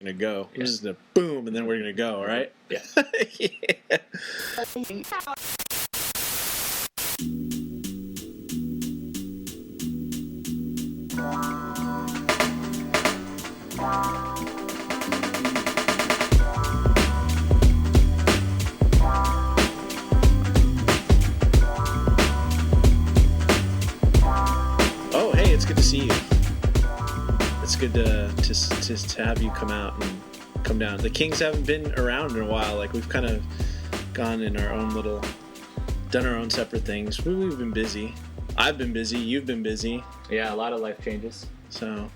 gonna go. Yeah. We're just gonna boom, and then we're gonna go. All right. Yeah. Yeah. Oh, hey, it's good to see you. It's good to have you come out and come down. The Kings haven't been around in a while. Like, we've kind of gone in our own little, done our own separate things. We've been busy. I've been busy. You've been busy. Yeah, a lot of life changes. So,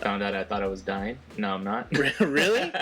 Found out I thought I was dying. No, I'm not. really?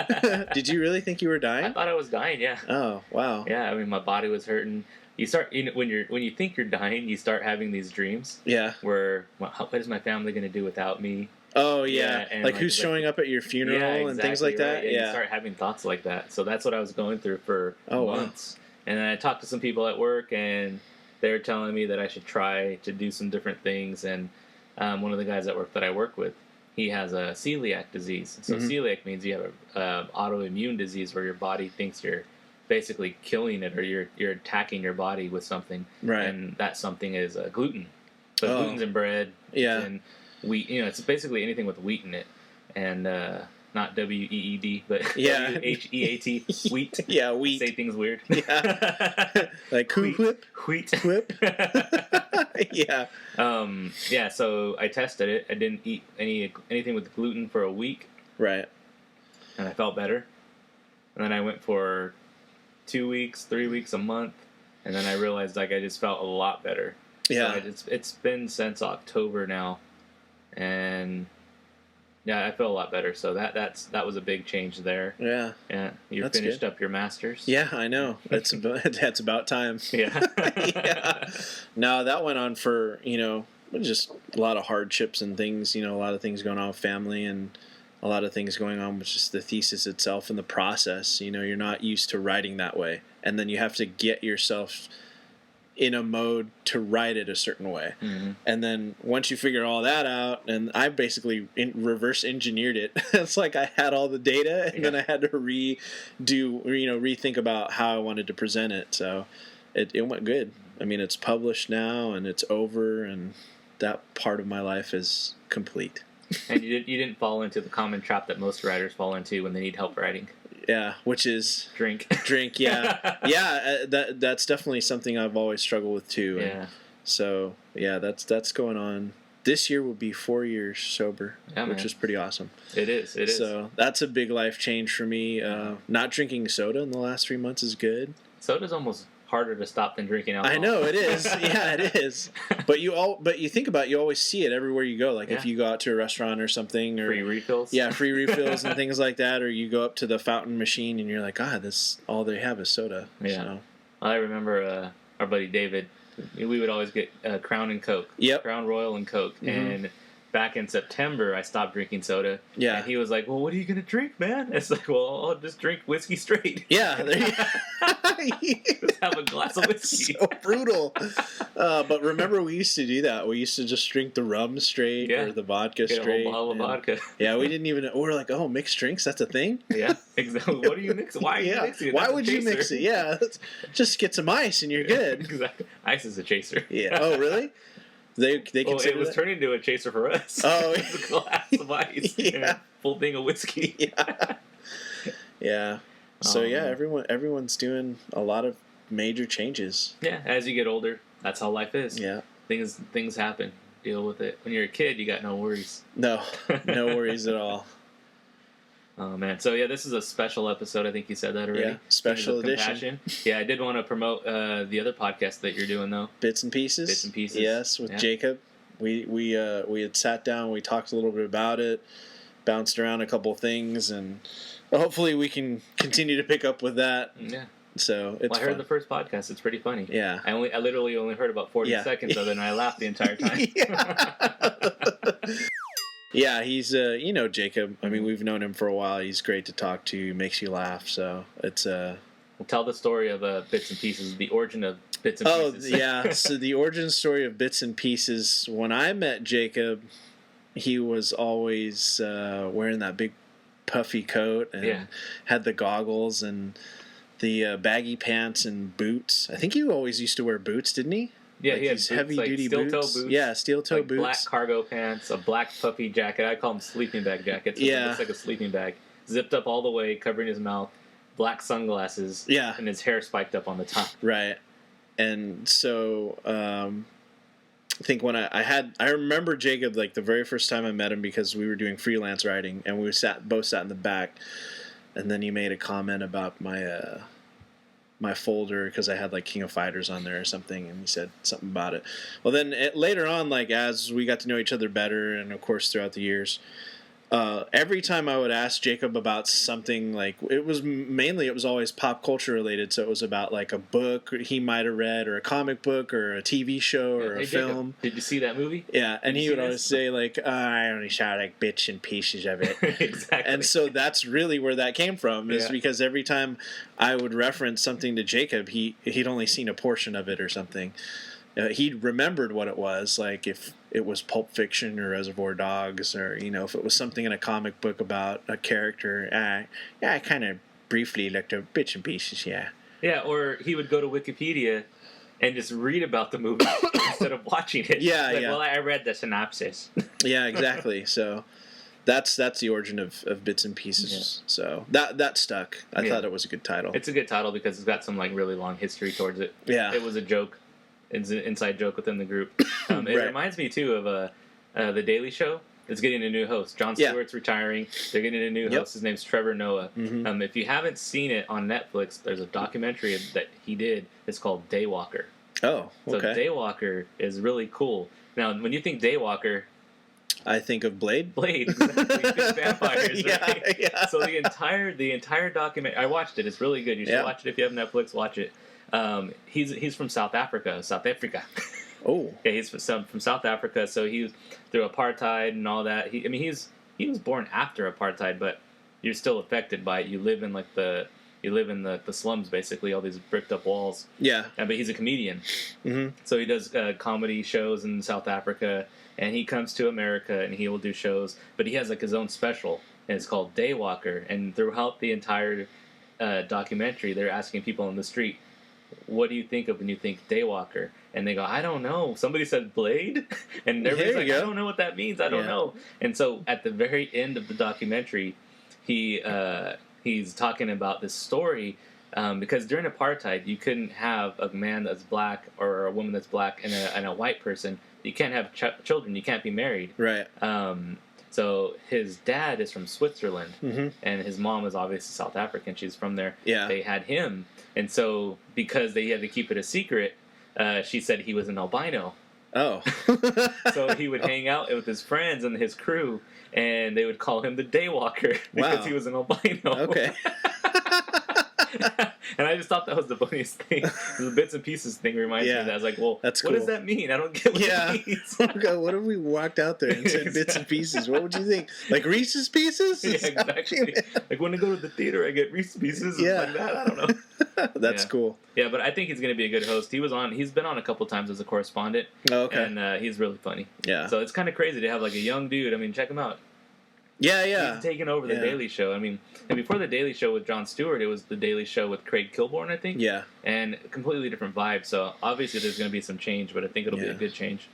Did you really think you were I dying? thought I was dying. Yeah. Oh, wow. Yeah. I mean, my body was hurting. You start, when you think you're dying, you start having these dreams Yeah. where, well, what is my family going to do without me? Oh, Yeah, yeah. and Like, like- who's showing up at your funeral and things like that? right. You Yeah. start having thoughts like that. So that's what I was going through for Oh, wow. months. And then I talked to some people at work, and they were telling me that I should try to do some different things. And one of the guys at work that I work with, he has a celiac disease. So Mhm. celiac means you have a autoimmune disease where your body thinks you're basically killing it, or you're attacking your body with something. Right. And that something is gluten. So Oh. gluten's in bread, Yeah. and wheat. It's basically anything with wheat in it, and not WEED, but Yeah. WHEAT, wheat. Yeah, Say wheat. things weird. Yeah. Like, Wheat. whip. Wheat. Whip. Yeah. Yeah. So I tested it. I didn't eat anything with gluten for a week, Right. and I felt better. And then I went for 2 weeks, 3 weeks, a month, and then I realized like I just felt a lot better. Yeah. So it's been since October now, and yeah, I feel a lot better. So that was a big change there. Yeah. Yeah, you That's finished good. up your masters. Yeah, I know. That's about time. Yeah. Yeah. No, that went on for, just a lot of hardships and things, a lot of things going on with family and a lot of things going on with just the thesis itself and the process. You're not used to writing that way. And then you have to get yourself in a mode to write it a certain way. Mhm. And then once you figure all that out, and I basically reverse engineered it. It's like I had all the data, and then I had to rethink about how I wanted to present it. So it went good. I mean, it's published now, and it's over, and that part of my life is complete. And you didn't fall into the common trap that most writers fall into when they need help writing. Yeah, which is Drink. drink. Yeah, yeah. That's definitely something I've always struggled with too. And Yeah. so yeah, that's going on. This year will be 4 years sober, Yeah, which man. is pretty awesome. It is. So that's a big life change for me. Not drinking soda in the last 3 months is good. Soda's almost harder to stop than drinking alcohol. I know it is. Yeah, it is. But you think about it, you always see it everywhere you go. Like if Yeah. you go out to a restaurant or something, or Free refills. yeah, free refills and things like that, or you go up to the fountain machine and you're like, this all they have is soda. Yeah. So, I remember our buddy David. We would always get Crown and Coke. Yep. Crown Royal and Coke. Mhm. And back in September, I stopped drinking soda. Yeah. And he was like, "Well, what are you gonna drink, man?" It's like, "Well, I'll just drink whiskey straight." yeah. There Just have a glass of whiskey. So brutal. But remember, we used to do that. We used to just drink the rum straight Yeah. or the vodka Get a straight. whole bottle of and- vodka. Yeah, we didn't even. We were like, oh, mixed drinks. That's a thing. Yeah, exactly. What are you mixing? Why are you Yeah. mixing it? Why That's a would you mix chaser. it? Yeah, just get some ice and you're good. Exactly. Ice is a chaser. Yeah. Oh, really? They Well, consider it was that? turning into a chaser for us. Oh. It was a glass of ice and Yeah. a full thing of whiskey. Yeah. Yeah. So Oh, yeah, man. everyone's doing a lot of major changes. Yeah, as you get older, that's how life is. Yeah. Things happen. Deal with it. When you're a kid, you got no worries. No worries at all. Oh man. So yeah, this is a special episode. I think you said that already. Yeah, special Seasons of edition. Compassion. Yeah, I did want to promote the other podcast that you're doing though. Bits and pieces. Bits and Pieces. Yes, with Yeah. Jacob. We had sat down. We talked a little bit about it. Bounced around a couple of things, and hopefully we can continue to pick up with that. Yeah. So it's Well, I heard fun. the first podcast. It's pretty funny. Yeah. I literally only heard about 40 Yeah. seconds of it, and I laughed the entire time. Yeah. Yeah, he's Jacob. I mean, we've known him for a while. He's great to talk to. He makes you laugh. So it's We'll tell the story of Bits and Pieces, the origin of Bits and Oh, Pieces. yeah. So the origin story of Bits and Pieces, when I met Jacob, he was always wearing that big puffy coat and Yeah. had the goggles and the baggy pants and boots. I think he always used to wear boots, didn't he? Yeah, Like he had these boots, heavy-duty steel-toe boots. boots. Yeah, steel-toe like boots. black cargo pants, a black puffy jacket. I call them sleeping bag jackets. Yeah. It looks like a sleeping bag. Zipped up all the way, covering his mouth. Black sunglasses. Yeah. And his hair spiked up on the top. Right. And so I think when I remember Jacob like the very first time I met him because we were doing freelance writing and we both sat in the back, and then he made a comment about my folder because I had like King of Fighters on there or something, and he said something about it. Well, then later on, like as we got to know each other better, and of course throughout the years, every time I would ask Jacob about something, like it was always pop culture related. So it was about like a book he might have read, or a comic book, or a TV show, or Hey, a Jacob, film. did you see that movie? Yeah, and Did you he see would this? always say like, I only saw like bits and pieces of it. Exactly. And so that's really where that came from, is Yeah. because every time I would reference something to Jacob, he'd only seen a portion of it or something. He remembered what it was, like if it was Pulp Fiction or Reservoir Dogs, or if it was something in a comic book about a character. I kind of briefly looked at bits and pieces. Yeah. Yeah, or he would go to Wikipedia and just read about the movie instead of watching it. Yeah, like, yeah. Well, I read the synopsis. Yeah, exactly. So that's the origin of Bits and Pieces. Yeah. So that stuck. I Yeah. thought it was a good title. It's a good title because it's got some like really long history towards it. Yeah. It was a joke. It's an inside joke within the group. It Right. reminds me too of The Daily Show. It's getting a new host. Jon Yeah. Stewart's retiring. They're getting a new Yep. host. His name's Trevor Noah. Mhm. If you haven't seen it on Netflix, there's a documentary that he did. It's called Daywalker. Oh, okay. So Daywalker is really cool. Now, when you think Daywalker, I think of Blade. Blade, exactly. You think vampires, Yeah, right? yeah. So the entire document, I watched it. It's really good. You should Yeah. watch it if you have Netflix. Watch it. He's from South Africa. Oh, Yeah, he's from South Africa. So he through apartheid and all that. He was born after apartheid, but you're still affected by it. You live in the slums, basically, all these bricked up walls. yeah. But he's a comedian. Hmm. So he does comedy shows in South Africa, and he comes to America and he will do shows. But he has like his own special, and it's called Daywalker. And throughout the entire documentary, they're asking people on the street, "What do you think of when you think Daywalker?" And they go, "I don't know. Somebody said Blade," and everybody's There like, you "I go. don't know what that means. I don't Yeah. know." And so at the very end of the documentary, he's talking about this story. Because during apartheid, you couldn't have a man that's black or a woman that's black and a white person. You can't have children. You can't be married. Right. So his dad is from Switzerland, Hmm. and his mom is obviously South African. She's from there. Yeah. They had him, and so because they had to keep it a secret, she said he was an albino. Oh. So he would hang out with his friends and his crew, and they would call him the Daywalker because Wow. he was an albino. Okay. And I just thought that was the funniest thing. The bits and pieces thing reminds me Yeah. of that. I was like, well, That's what does cool. that mean? I don't get what Yeah. it means. Oh God, what if we walked out there and said bits and pieces? What would you think? Like Reese's Pieces? Yeah, Is that what you exactly. Like when I go to the theater, I get Reese's Pieces and Yeah. like that. I don't know. meant? That's Yeah. cool. Yeah, but I think he's going to be a good host. He's been on a couple times as a correspondent, Oh, okay. and he's really funny. Yeah. So it's kind of crazy to have like a young dude. I mean, check him out. Yeah, yeah. He's taken over the Yeah. Daily Show. I mean, and before the Daily Show with Jon Stewart, it was the Daily Show with Craig Kilborn, I think. Yeah. And a completely different vibe. So obviously there's going to be some change, but I think it'll be Yeah. a good change.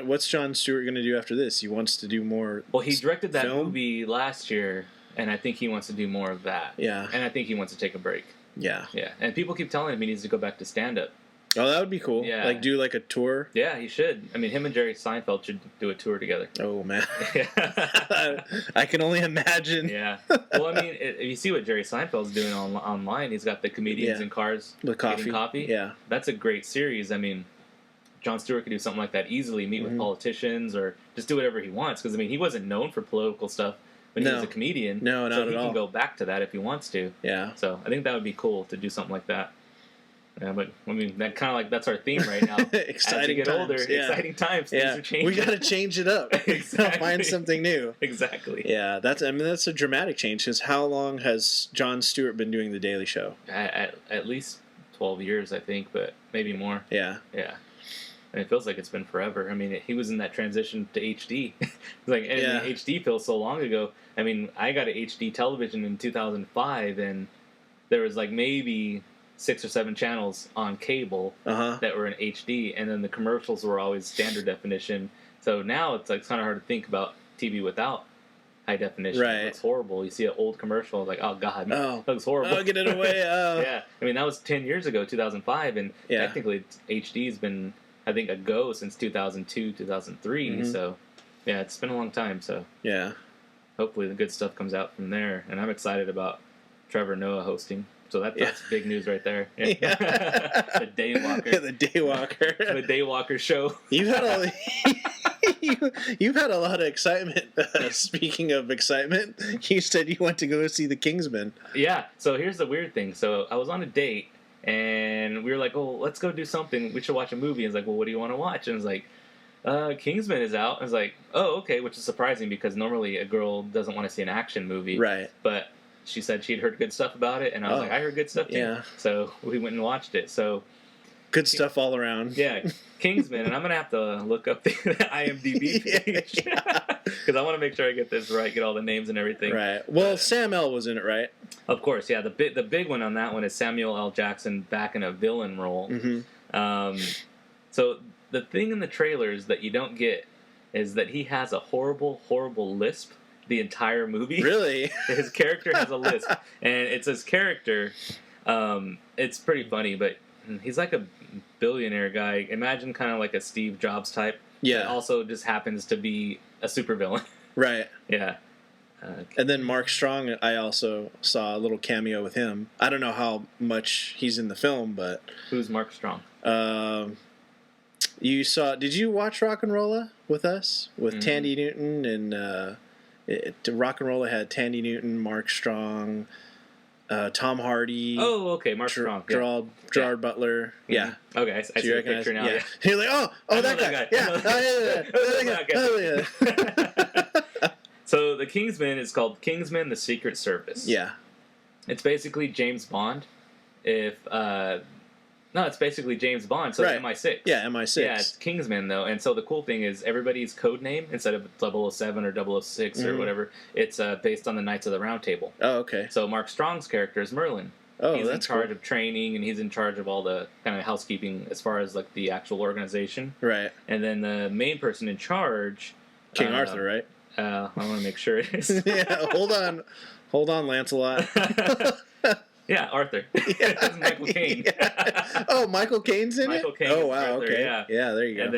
What's Jon Stewart going to do after this? He wants to do more. Well, he directed that film? movie last year, and I think he wants to do more of that. Yeah. And I think he wants to take a break. Yeah. Yeah. And people keep telling him he needs to go back to stand up. Oh, that would be cool. Yeah. Like do like a tour. Yeah, he should. I mean, him and Jerry Seinfeld should do a tour together. Oh man. Yeah. I can only imagine. Yeah. Well, I mean, if you see what Jerry Seinfeld's doing online, he's got the comedians Yeah. in cars With getting coffee. coffee. Yeah. That's a great series. I mean, Jon Stewart could do something like that easily, meet with Mhm. politicians or just do whatever he wants. Because, I mean, he wasn't known for political stuff when he No. was a comedian. No, not so at he all. can go back to that if he wants to. Yeah. So I think that would be cool to do something like that. Yeah, but I mean, that kind of like that's our theme right now. Exciting As you get times. older, Yeah. exciting times. Things Yeah. are changing. We got to change it up. Exactly. Find something new. Exactly. Yeah, that's a dramatic change. Because how long has Jon Stewart been doing the Daily Show? At least 12 years, I think, but maybe more. Yeah. Yeah. and it feels like it's been forever. I mean, he was in that transition to HD. Like, and Yeah. HD feels so long ago. I mean, I got an HD television in 2005, and there was like maybe 6 or 7 channels on cable that were in HD, and then the commercials were always standard definition. So now it's like kind of hard to think about TV without high definition. Right. It looks horrible. You see an old commercial, like, oh god, it looks horrible. Oh, get it away. Yeah, I mean, that was 10 years ago, 2005, and Yeah. technically HD's been, I think, a go since 2002, 2003. So yeah, it's been a long time. So Yeah. hopefully the good stuff comes out from there, and I'm excited about Trevor Noah hosting. So that's big news right there. Yeah. The Daywalker. The Daywalker. The Daywalker show. You've had a you've had a lot of excitement. Speaking of excitement, you said you went to go see The Kingsman. Yeah. So here's the weird thing. So I was on a date, and we were like, "Oh, let's go do something. We should watch a movie." And it's like, "Well, what do you want to watch?" And it's like, Kingsman is out. I was like, "Oh, okay," which is surprising because normally a girl doesn't want to see an action movie. Right. But she said she'd heard good stuff about it, and I was like, "I heard good stuff too." Yeah. So we went and watched it. So Good stuff all around. yeah, Kingsman, and I'm gonna have to look up the IMDb page because I want to make sure I get this right, get all the names and everything. Right. Well, Sam L was in it, right? Of course, yeah. The big one on that one is Samuel L. Jackson back in a villain role. Mm-hmm. So the thing in the trailers that you don't get is that he has a horrible, horrible lisp the entire movie. Really? His character has a lisp, and it's his character. It's pretty funny, but he's like a billionaire guy. Imagine kind of like a Steve Jobs type. Yeah. That also just happens to be a supervillain. Right. Yeah. And then Mark Strong, I also saw a little cameo with him. I don't know how much he's in the film, but Who's Mark Strong? you saw. Did you watch Rock and Rolla with us with Tandy Newton and Rock and Rolla had Tandy Newton, Mark Strong, Tom Hardy. Oh, okay, Mark Strong. Yeah. Gerard Butler. Yeah. Okay, I see the picture now. Yeah. You're like, oh, I know that guy. that Yeah. that guy. So the Kingsman is called Kingsman: The Secret Service. Yeah. It's basically James Bond. It's basically James Bond. So Right. MI6. Yeah, MI6. Yeah, it's Kingsman though, and so the cool thing is everybody's code name instead of 007 or 006 or whatever, it's based on the Knights of the Round Table. Oh, okay. So Mark Strong's character is Merlin. Oh, he's in that's charge cool. of training, and he's in charge of all the kind of housekeeping as far as like the actual organization. Right. And then the main person in charge, King Arthur, right? I want to make sure it is. Yeah. Hold on, Lancelot. Yeah, Arthur. It's Michael Caine. Yeah. Oh, Michael Caine's in Michael it? Caine Oh, is wow, Arthur, okay. yeah. There you go. And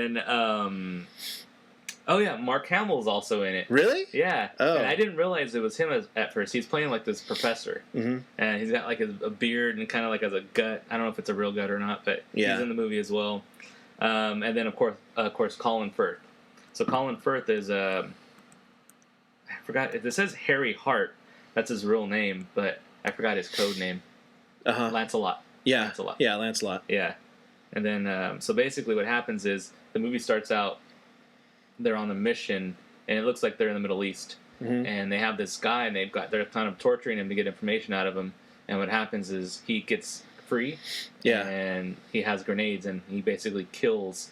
then, Mark Hamill's also in it. Really? Yeah. Oh. And I didn't realize it was him at first. He's playing like this professor. Mm-hmm. And he's got like a beard and kind of like has a gut. I don't know if it's a real gut or not, but Yeah. he's in the movie as well. And then, of course, Colin Firth. So Colin Firth is, I forgot, it says Harry Hart. That's his real name, but I forgot his code name. Uh-huh. Lancelot. Yeah. Lancelot. Yeah, Lancelot. Yeah. And then, so basically what happens is the movie starts out, they're on the mission, and it looks like they're in the Middle East. Mm-hmm. And they have this guy, and they're kind of torturing him to get information out of him. And what happens is he gets free, Yeah. and he has grenades, and he basically kills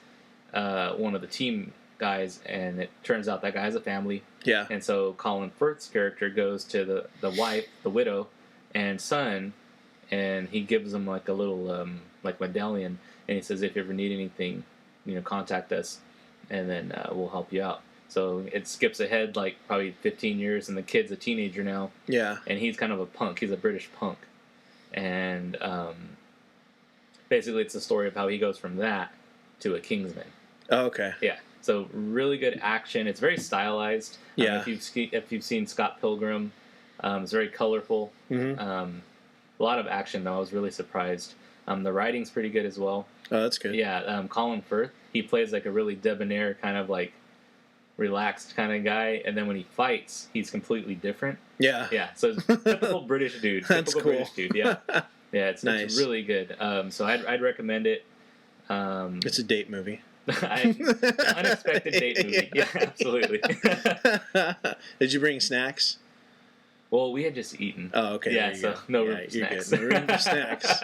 one of the team guys, and it turns out that guy has a family. Yeah. And so Colin Firth's character goes to the wife, the widow, and son, and he gives them like a little like medallion, and he says, if you ever need anything, contact us, and then we'll help you out. So it skips ahead like probably 15 years, and the kid's a teenager now, Yeah. and he's kind of a punk. He's a British punk, and basically it's the story of how he goes from that to a Kingsman. Oh, okay. Yeah. So really good action. It's very stylized. Yeah. If you've seen Scott Pilgrim, it's very colorful. Mm-hmm. A lot of action though. I was really surprised. The writing's pretty good as well. Oh, that's good. Yeah. Colin Firth, he plays like a really debonair kind of like relaxed kind of guy, and then when he fights, he's completely different. Yeah. Yeah. So typical British dude. That's Typical cool. British dude. Yeah. Yeah. It's Nice. really good. So I'd recommend it. It's a date movie. Unexpected date movie. Yeah, absolutely. Did you bring snacks? Well, we had just eaten. Oh, okay. Yeah, there you so go. no Yeah, room for you're snacks. good. No room for snacks.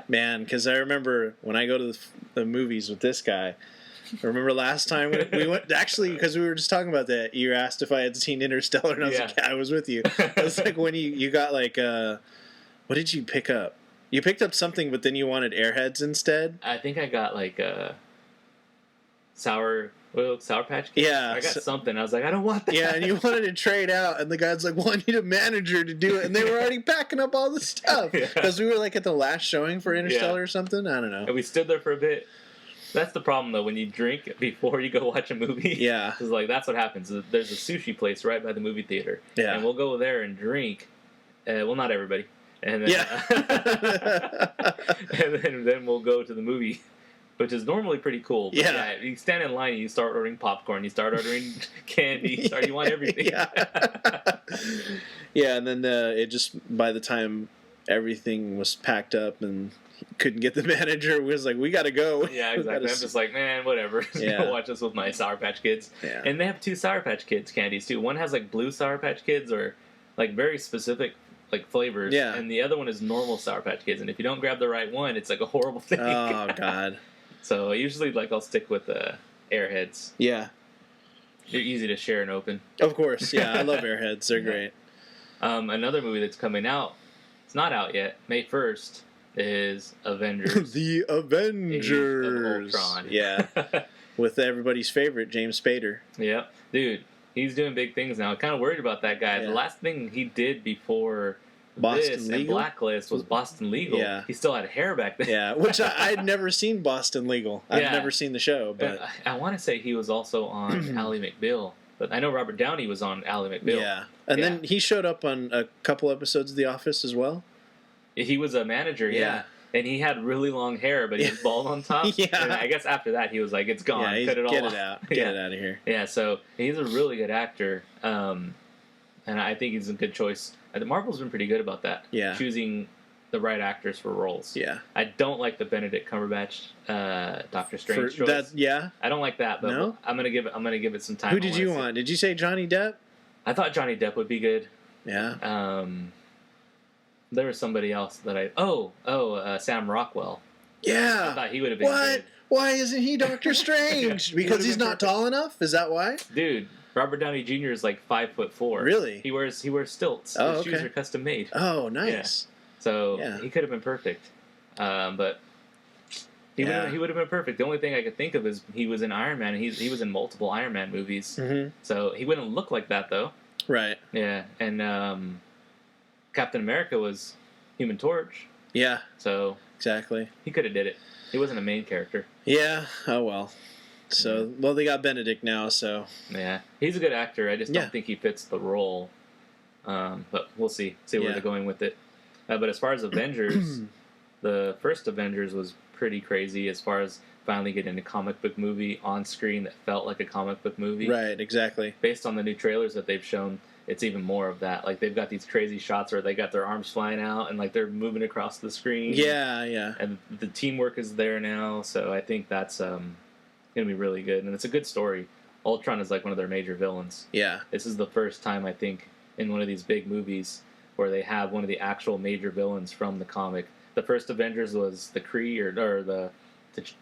Man, because I remember when I go to the movies with this guy, Remember last time we went, actually, because we were just talking about that, you asked if I had seen Interstellar, and I was like, yeah, I was with you. It was like when you got like, what did you pick up? You picked up something, but then you wanted Airheads instead? I think I got like Sour Patch Kids. Yeah. I got something. I was like, I don't want that. Yeah, and you wanted to trade out, and the guy's like, well, I need a manager to do it. And they were already packing up all the stuff. Because we were like at the last showing for Interstellar or something. I don't know. And we stood there for a bit. That's the problem, though, when you drink before you go watch a movie. Yeah. Because, like, that's what happens. There's a sushi place right by the movie theater. Yeah. And we'll go there and drink. Well, not everybody. And then, and then we'll go to the movie, which is normally pretty cool. But yeah. You stand in line and you start ordering popcorn. You start ordering candy. You want everything. Yeah, and then it just, by the time everything was packed up and couldn't get the manager, was like, we gotta go. Yeah, exactly. I'm just like, man, whatever. Just go watch this with my Sour Patch Kids. Yeah. And they have 2 Sour Patch Kids candies too. One has like blue Sour Patch Kids or like very specific like flavors. Yeah. And the other one is normal Sour Patch Kids. And if you don't grab the right one, it's like a horrible thing. Oh God. So usually like I'll stick with Airheads. Yeah. They're easy to share and open. Of course. Yeah, I love Airheads. They're great. Another movie that's coming out. It's not out yet. May 1st. Is Avengers. The Avengers. Age of Ultron. Yeah. With everybody's favorite, James Spader. Yep. Dude, he's doing big things now. I'm kind of worried about that guy. Yeah. The last thing he did before this and Blacklist was Boston Legal. Yeah. He still had hair back then. Yeah, which I'd never seen Boston Legal. I've never seen the show. But I want to say he was also on Ally McBeal. But I know Robert Downey was on Ally McBeal. Yeah. And then he showed up on a couple episodes of The Office as well. He was a manager, yeah. And he had really long hair, but he was bald on top. And I guess after that, he was like, it's gone. Cut it all get off. It out. Get it out of here. Yeah, so he's a really good actor. And I think he's a good choice. Marvel's been pretty good about that. Yeah. Choosing the right actors for roles. Yeah. I don't like the Benedict Cumberbatch Doctor Strange choice. I don't like that, but no? I'm gonna give it some time. Who did you want? Did you say Johnny Depp? I thought Johnny Depp would be good. Yeah. There was somebody else that Sam Rockwell. Yeah. I thought he would have been good. Why isn't he Doctor Strange? Because he's not tall enough? Is that why? Dude, Robert Downey Jr. is like 5'4". Really? He wears stilts. Oh, His shoes are custom made. Oh, nice. Yeah. So he could have been perfect. But he would have been perfect. The only thing I could think of is he was in Iron Man. And he was in multiple Iron Man movies. Mm-hmm. So he wouldn't look like that though. Right. Yeah, and Captain America was Human Torch. Yeah. So exactly. He could have did it. He wasn't a main character. Yeah. Oh well. So they got Benedict now. So yeah, he's a good actor. I just don't think he fits the role. But we'll see where they're going with it. But as far as Avengers, the first Avengers was pretty crazy. As far as finally getting a comic book movie on screen that felt like a comic book movie. Right. Exactly. Based on the new trailers that they've shown. It's even more of that. Like, they've got these crazy shots where they got their arms flying out and, like, they're moving across the screen. Yeah, yeah. And the teamwork is there now, so I think that's going to be really good. And it's a good story. Ultron is, like, one of their major villains. Yeah. This is the first time, I think, in one of these big movies where they have one of the actual major villains from the comic. The first Avengers was the Kree or the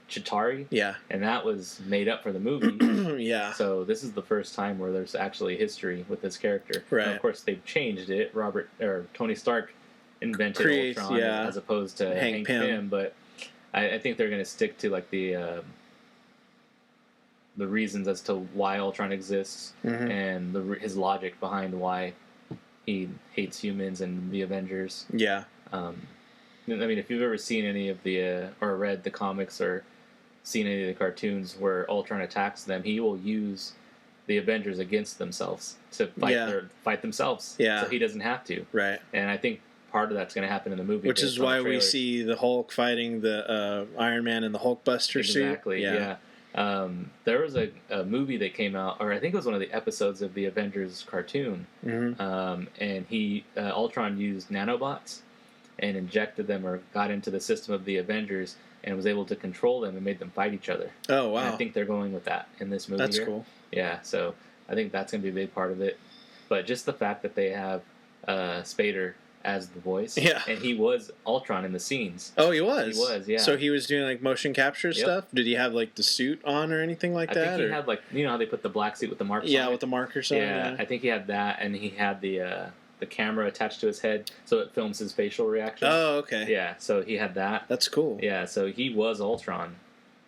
Chitauri. Yeah. And that was made up for the movie. Yeah. So this is the first time where there's actually history with this character. Right. And of course, they've changed it. Tony Stark invented Ultron as opposed to Hank Pym. But I think they're going to stick to like the reasons as to why Ultron exists and his logic behind why he hates humans and the Avengers. Yeah. I mean, if you've ever seen any of the or read the comics or seen any of the cartoons where Ultron attacks them, he will use the Avengers against themselves to fight themselves. Yeah. So he doesn't have to. Right. And I think part of that's going to happen in the movie. Which is why we see the Hulk fighting the Iron Man in the Hulkbuster suit. Exactly. Yeah. There was a movie that came out, or I think it was one of the episodes of the Avengers cartoon, and Ultron used nanobots and injected them or got into the system of the Avengers and was able to control them and made them fight each other. Oh, wow. And I think they're going with that in this movie. That's cool. Yeah, so I think that's going to be a big part of it. But just the fact that they have Spader as the voice. Yeah. And he was Ultron in the scenes. Oh, he was. He was, yeah. So he was doing like motion capture Yep. stuff. Did he have like the suit on or anything like I that? think he or? had like, you know how they put the black suit with the marks Yeah, on with it? the markers on. Yeah, I think he had that, and he had the camera attached to his head, so it films his facial reaction. Oh, okay. Yeah, so he had that. That's cool. Yeah, so he was Ultron.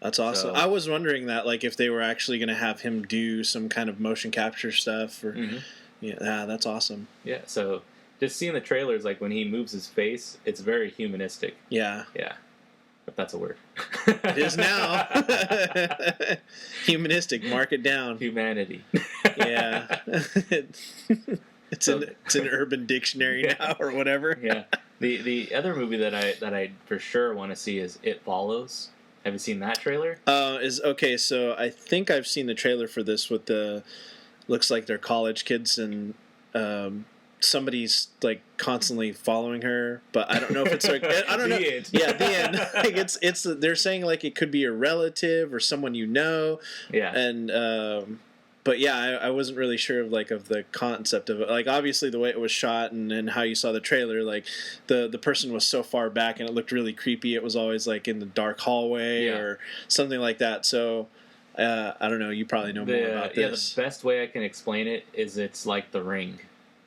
That's awesome. So- I was wondering that, like, if they were actually going to have him do some kind of motion capture stuff, or Mhm. yeah, that's awesome. Yeah, so just seeing the trailers, like when he moves his face, it's very humanistic. Yeah, Yeah, if that's a word. it is now. Humanistic. Mark it down. Humanity. Yeah, it's an Urban Dictionary Yeah. now, or whatever. Yeah. The other movie that I for sure want to see is It Follows. Have you seen that trailer? Is okay. So I think I've seen the trailer for this with the looks like they're college kids and somebody's like constantly following her, but I don't know if it's like I don't know. The end. Yeah, the end. Like it's they're saying like it could be a relative or someone you know, Yeah. and but yeah, I wasn't really sure of the concept of it. Like obviously the way it was shot and how you saw the trailer, like the person was so far back and it looked really creepy. It was always like in the dark hallway Yeah. or something like that. So I don't know. You probably know more about Yeah, this. the best way I can explain it is it's like The Ring.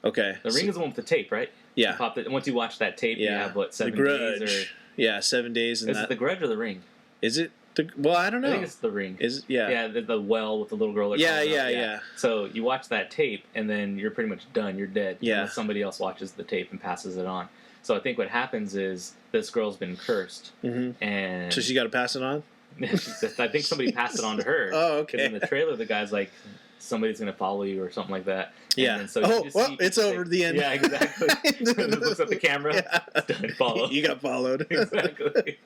Okay. The Ring is the one with the tape, right? Yeah. You pop it, once you watch that tape, you Yeah. have, what, 7 the Grudge. days? Or, Yeah, 7 days. And is that it The Grudge or The Ring? is it the well? I don't know. I think it's The Ring. Is yeah. Yeah, the well with the little girl. That Yeah, crawls out, yeah. So you watch that tape, and then you're pretty much done. You're dead. Yeah. Unless somebody else watches the tape and passes it on. So I think what happens is this girl's been cursed, Mm-hmm. and So she got to pass it on. I think somebody passed it on to her. Oh, Because okay. in the trailer, the guy's like, somebody's going to follow you or something like that. And Yeah. then so you Oh, just well, see it's people over say- the end. Yeah, exactly. Looks at the camera. Yeah. It's done. Follow. You got followed. Exactly.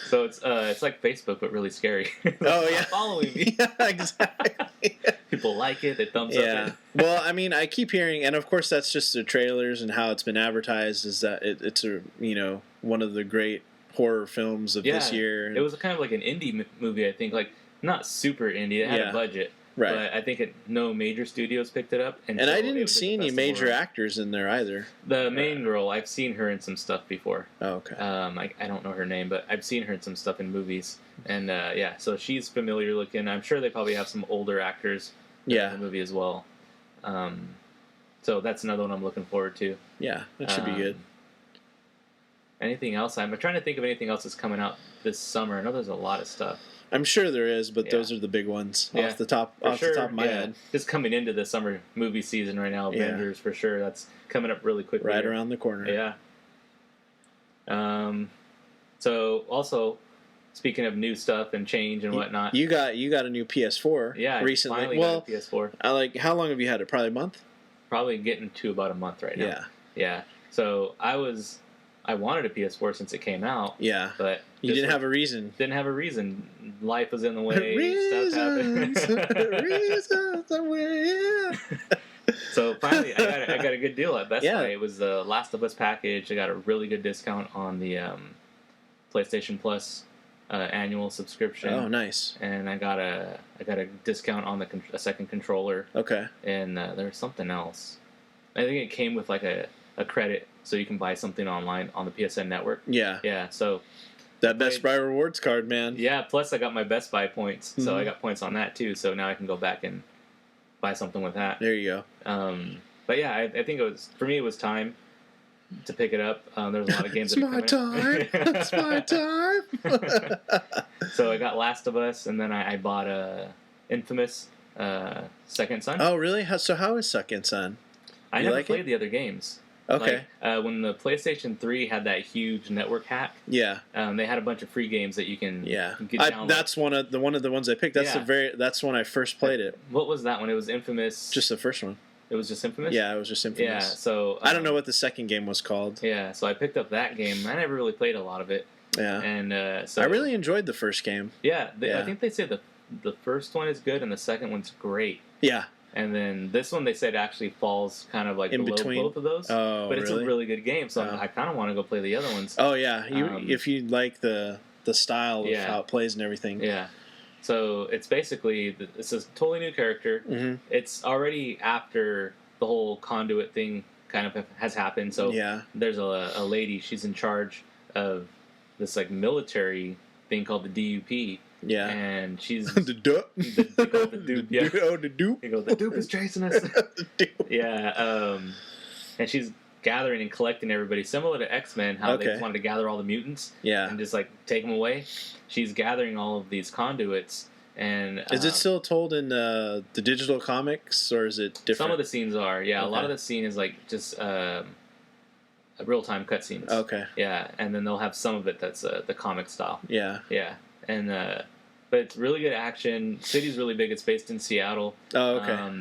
So it's like Facebook, but really scary. Oh, Stop yeah. following me. Yeah, exactly. People like it. They thumbs Yeah. up Well, I mean, I keep hearing, and of course, that's just the trailers and how it's been advertised. Is that it's a one of the great horror films of it. this year. It was kind of like an indie movie, I think. Like not super indie. It had Yeah. a budget, right. but I think no major studios picked it up. And so I it didn't was at see the any festival major run. actors in there either. The main girl, I've seen her in some stuff before. Oh, okay. I don't know her name, but I've seen her in some stuff in movies. And yeah, so she's familiar looking. I'm sure they probably have some older actors Yeah. in the movie as well. So that's another one I'm looking forward to. Yeah, that should be good. Anything else? I'm trying to think of anything else that's coming out this summer. I know there's a lot of stuff. I'm sure there is, but Yeah. those are the big ones Yeah. off the top For the top of my yeah. head. Just coming into the summer movie season right now, Yeah. Avengers for sure. That's coming up really quickly. Right around the corner. Yeah. So also, speaking of new stuff and change and whatnot, You got a new PS4 yeah, I recently. finally Well, got a PS4. how long have you had it? Probably a month? Probably getting to about a month right now. Yeah. Yeah. So I wanted a PS4 since it came out, Yeah. but You didn't have a reason. didn't have a reason. Life was in the way. Stuff Reasons, happened. reasons, yeah. So finally, I got a good deal at Best Yeah. Buy. It was the Last of Us package. I got a really good discount on the PlayStation Plus annual subscription. Oh, nice. And I got a discount on a second controller, Okay. and there was something else. I think it came with like a credit, so you can buy something online on the PSN network. Yeah. Yeah, so That Best Buy rewards card, man. yeah. Plus, I got my Best Buy points, so Mhm. I got points on that too. So now I can go back and buy something with that. There you But yeah, I think for me it was time to pick it up. There was a lot of go. games. It's that my are coming time. out. It's my time. So I got Last of Us, and then I bought Infamous Second Son. Oh, really? How is Second Son? I you never like played it? the other games. Okay. Like, when the PlayStation 3 had that huge network hack, Yeah. they had a bunch of free games that you can Yeah. get downloaded. That's one of the ones I picked. That's Yeah. that's when I first played it. What was that one? It was Infamous. Just the first one. It was just Infamous. Yeah, it was just Infamous. Yeah. So I don't know what the second game was called. Yeah. So I picked up that game. I never really played a lot of it, Yeah. and so I really enjoyed the first game. yeah. Yeah. I think they say the first one is good and the second one's great. Yeah. And then this one they said actually falls kind of like In below between? both of those. Oh, but it's really? a really good game, so Oh. I kind of want to go play the other ones. Oh yeah. If you like the style of Yeah. how it plays and everything. Yeah. So it's basically it's a totally new character. Mm-hmm. It's already after the whole conduit thing kind of has happened. So Yeah. there's a lady, she's in charge of this like military thing called the DUP. Yeah. And she's The dupe. they call it the dupe, yeah. Oh, the dupe. They go, the dupe is chasing us. The dupe. Yeah, and she's gathering and collecting everybody, similar to X-Men, how they just wanted to gather all the mutants Yeah. and just like take them away. She's gathering all of these conduits, and Is it still told in the digital comics, or is it different? some of the scenes are, yeah. Okay. A lot of the scene is like just real-time cutscenes. Okay. Yeah, and then they'll have some of it that's the comic style. Yeah. Yeah, and but it's really good action. City's really big. It's based in Seattle. Oh, okay.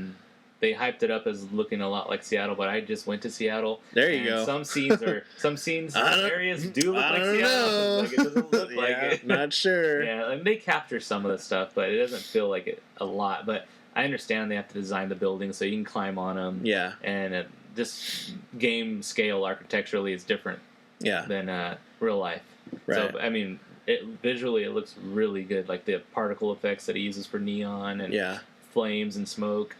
They hyped it up as looking a lot like Seattle, but I just went to Seattle. There you go. Some scenes areas do look like Seattle. Know. Like it doesn't look like it. Not sure. Yeah, and they capture some of the stuff, but it doesn't feel like it a lot. But I understand they have to design the buildings so you can climb on them. Yeah. And just game scale architecturally is different Yeah. than real life. Right. So I mean, visually it looks really good. Like the particle effects that it uses for neon and Yeah. flames and smoke.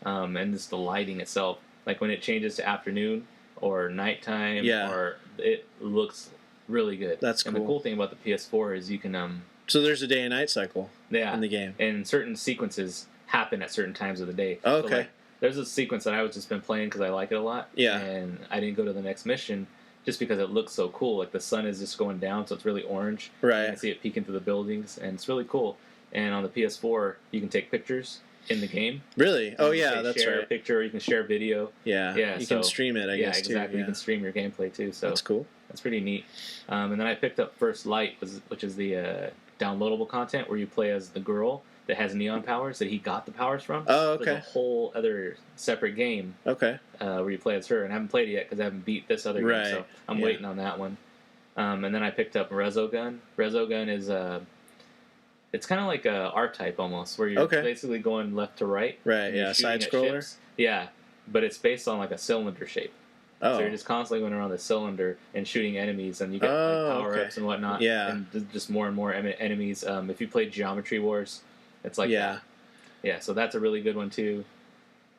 And just the lighting itself, like when it changes to afternoon or nighttime, Yeah. or it looks really good. That's And cool. the cool thing about the PS4 is you can, So there's a day and night cycle yeah, in the game. and certain sequences happen at certain times of the day. Oh, So, okay. like, there's a sequence that I was just been playing because I like it a lot. Yeah. And I didn't go to the next mission just because it looks so cool. Like the sun is just going down, so it's really orange. Right. I see it peeking through the buildings, and it's really cool. And on the PS4, you can take pictures in the game. Really? Oh, You yeah, can that's share a right. picture, or you can share video. Yeah. Yeah, You so- can stream it, I Yeah, guess, exactly. too. You can stream your gameplay too. So That's cool. that's pretty neat. And then I picked up First Light, which is the downloadable content where you play as the girl that has neon powers that he got the powers from. Oh, okay. There's a whole other separate game Okay. where you play as her, and I haven't played it yet because I haven't beat this other Right, game, so I'm yeah. waiting on that one. And then I picked up Resogun. Resogun is it's kind of like a R-Type almost, where you're Okay. basically going left to right. Right, and you're yeah, shooting at side-scroller. ships. Yeah, but it's based on like a cylinder shape. Oh. So you're just constantly going around the cylinder and shooting enemies, and you get Oh, like, power-ups okay. and whatnot. Yeah. And just more and more enemies. If you play Geometry Wars, it's like Yeah. that. Yeah, so that's a really good one too.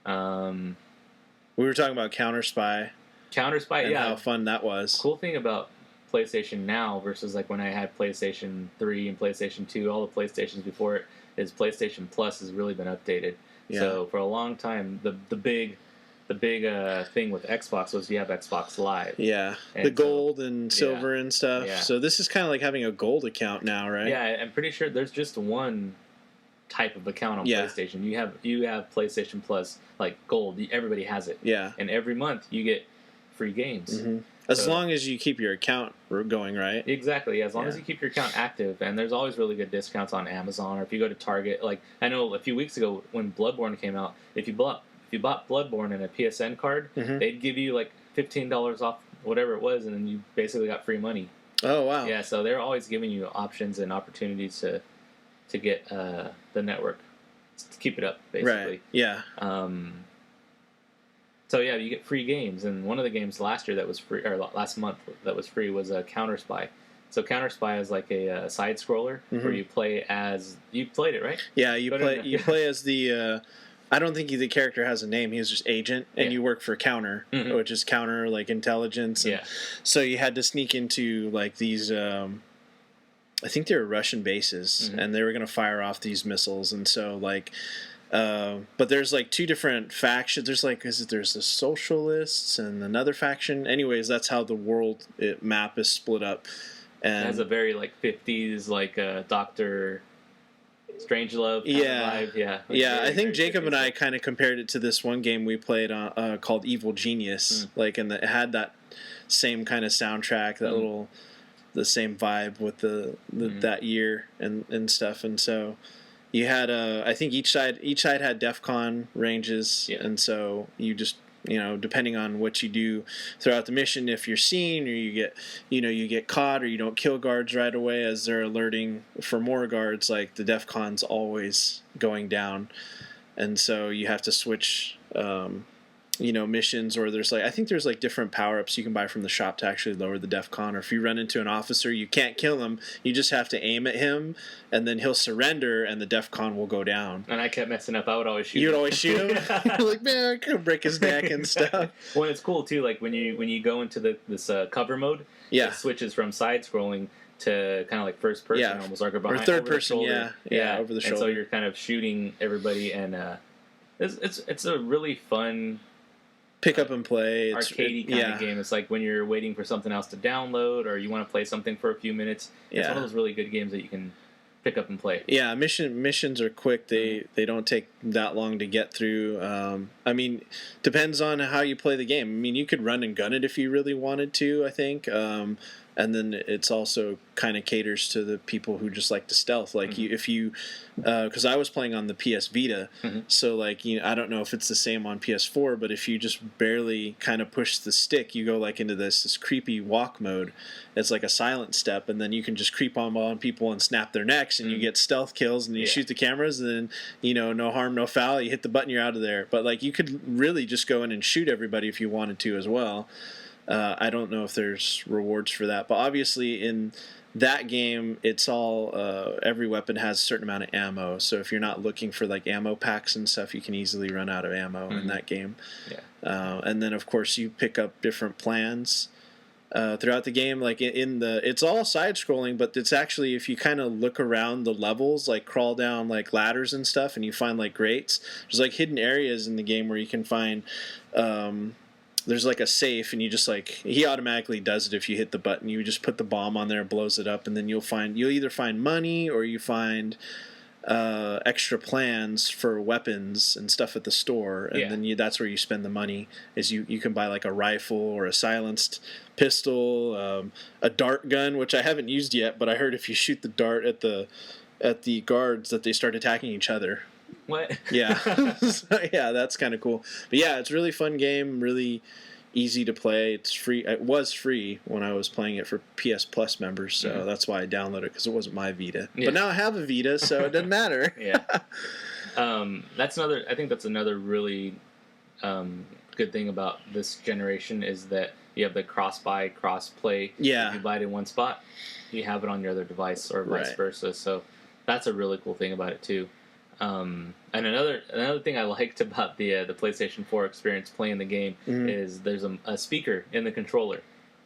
We were talking about Counter Spy Counter Spy, and yeah. how fun that was. Cool thing about PlayStation Now versus like when I had PlayStation 3 and PlayStation 2, all the PlayStations before it, is PlayStation Plus has really been updated. Yeah. So for a long time, the big thing with Xbox was you have Xbox Live. Yeah. And The so- gold and silver and stuff. Yeah. So this is kind of like having a gold account now, right? Yeah, I'm pretty sure there's just one type of account on Yeah. PlayStation. You have PlayStation Plus, like Gold. Everybody has it, Yeah. and every month you get free games. hmm As So- long as you keep your account going, right? Exactly. As long as Yeah. you keep your account active, and there's always really good discounts on Amazon, or if you go to Target. Like I know a few weeks ago when Bloodborne came out, if you bought Bloodborne and a PSN card, Mhm. they'd give you like $15 off whatever it was, and then you basically got free money. Oh, wow. Yeah, so they're always giving you options and opportunities to get the network to keep it up, basically. Right. Yeah. So yeah, you get free games, and one of the games last year that was free, or last month that was free, was Counter Spy. So Counter Spy is like a side scroller where you play as you played it, right? Yeah, you But play in the- you play as the I don't think the character has a name. He was just agent, and Yeah. you work for Counter, Mhm. which is counter like intelligence. And Yeah. so you had to sneak into like these. I think they were Russian bases, Mhm. and they were going to fire off these missiles, and so like. But there's like two different factions. There's the socialists and another faction. Anyways, that's how the world map is split up. It And has a very like 50s like Doctor Strangelove kind Yeah. of vibe. Yeah. Like, yeah, very, I think very Jacob 50s and I stuff. kind of compared it to this one game we played on called Evil Genius. Like, and it had that same kind of soundtrack, that the same vibe with the that year and stuff. And so you had I think each side had DEFCON ranges, Yeah. and so you just depending on what you do throughout the mission, if you're seen or you get caught or you don't kill guards right away as they're alerting for more guards, like the DEFCON's always going down, and so you have to switch missions, or there's I think there's different power-ups you can buy from the shop to actually lower the DEF CON. Or if you run into an officer, you can't kill him, you just have to aim at him, and then he'll surrender and the DEF CON will go down. And I kept messing up. I would always shoot You him. would always shoot him? You're like, man, I could break his neck and stuff. Well, it's cool too, when you go into this cover mode, Yeah. it switches from side scrolling to kind of first person, Yeah. almost behind, or third over the person, shoulder. yeah, over the shoulder. And so you're kind of shooting everybody, and it's a really fun pick up and play. arcadey kind of game. It's when you're waiting for something else to download, or you want to play something for a few minutes. It's one of those really good games that you can pick up and play. Yeah, missions are quick. They don't take that long to get through. I mean, depends on how you play the game. I mean, you could run and gun it if you really wanted to, I think. And then it's also kind of caters to the people who just like to stealth. If you, because I was playing on the PS Vita, so I don't know if it's the same on PS4, but if you just barely kind of push the stick, you go into this creepy walk mode. It's like a silent step, and then you can just creep on people and snap their necks, and you get stealth kills, and you shoot the cameras, and then no harm, no foul. You hit the button, you're out of there. But you could really just go in and shoot everybody if you wanted to as well. I don't know if there's rewards for that, but obviously in that game, it's all every weapon has a certain amount of ammo. So if you're not looking for ammo packs and stuff, you can easily run out of ammo in that game. Yeah. And then of course you pick up different plans throughout the game. It's all side scrolling, but it's actually, if you kind of look around the levels, crawl down ladders and stuff, and you find grates. There's hidden areas in the game where you can find. There's a safe, and you just he automatically does it if you hit the button. You just put the bomb on there, blows it up, and then you'll either find money or you find extra plans for weapons and stuff at the store, and then that's where you spend the money. Is you can buy a rifle or a silenced pistol, a dart gun, which I haven't used yet, but I heard if you shoot the dart at the guards that they start attacking each other. What? Yeah. So, yeah, that's kind of cool. But yeah, it's a really fun game, really easy to play. It's free. It was free when I was playing it for PS Plus members, so that's why I downloaded it, because it wasn't my Vita. Yeah. But now I have a Vita, so it doesn't matter. Yeah. I think that's another really good thing about this generation, is that you have the cross-buy, cross-play. Yeah. If you buy it in one spot, you have it on your other device, or vice versa. So that's a really cool thing about it too. And another thing I liked about the PlayStation 4 experience playing the game is there's a speaker in the controller.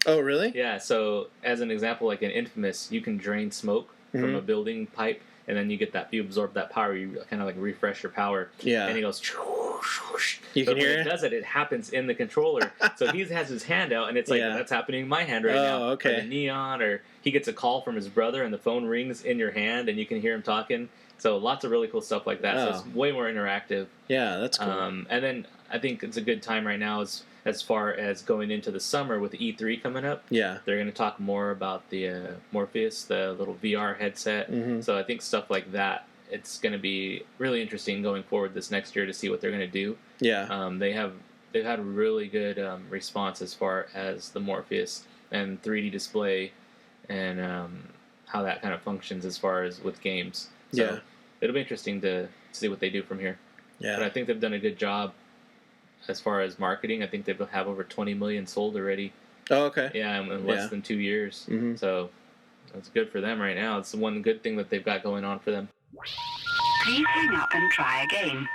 Oh, really? Yeah. So as an example, in Infamous, you can drain smoke from a building pipe, and then you absorb that power. You kind of refresh your power. Yeah. And he goes. You can hear it. Does it? It happens in the controller. So he has his hand out, and it's that's happening in my hand right now. Oh, okay. Or the neon, or he gets a call from his brother, and the phone rings in your hand, and you can hear him talking. So lots of really cool stuff like that. So it's way more interactive. Yeah, that's cool. And then I think it's a good time right now as far as going into the summer with E3 coming up. Yeah. They're going to talk more about the Morpheus, the little VR headset. So I think stuff like that, it's going to be really interesting going forward this next year to see what they're going to do. Yeah. They've had a really good response as far as the Morpheus and 3D display, and how that kind of functions as far as with games. So it'll be interesting to see what they do from here. Yeah. But I think they've done a good job as far as marketing. I think they have over 20 million sold already. Oh, okay. Yeah, in less than 2 years. So that's good for them right now. It's the one good thing that they've got going on for them. Please hang up and try again.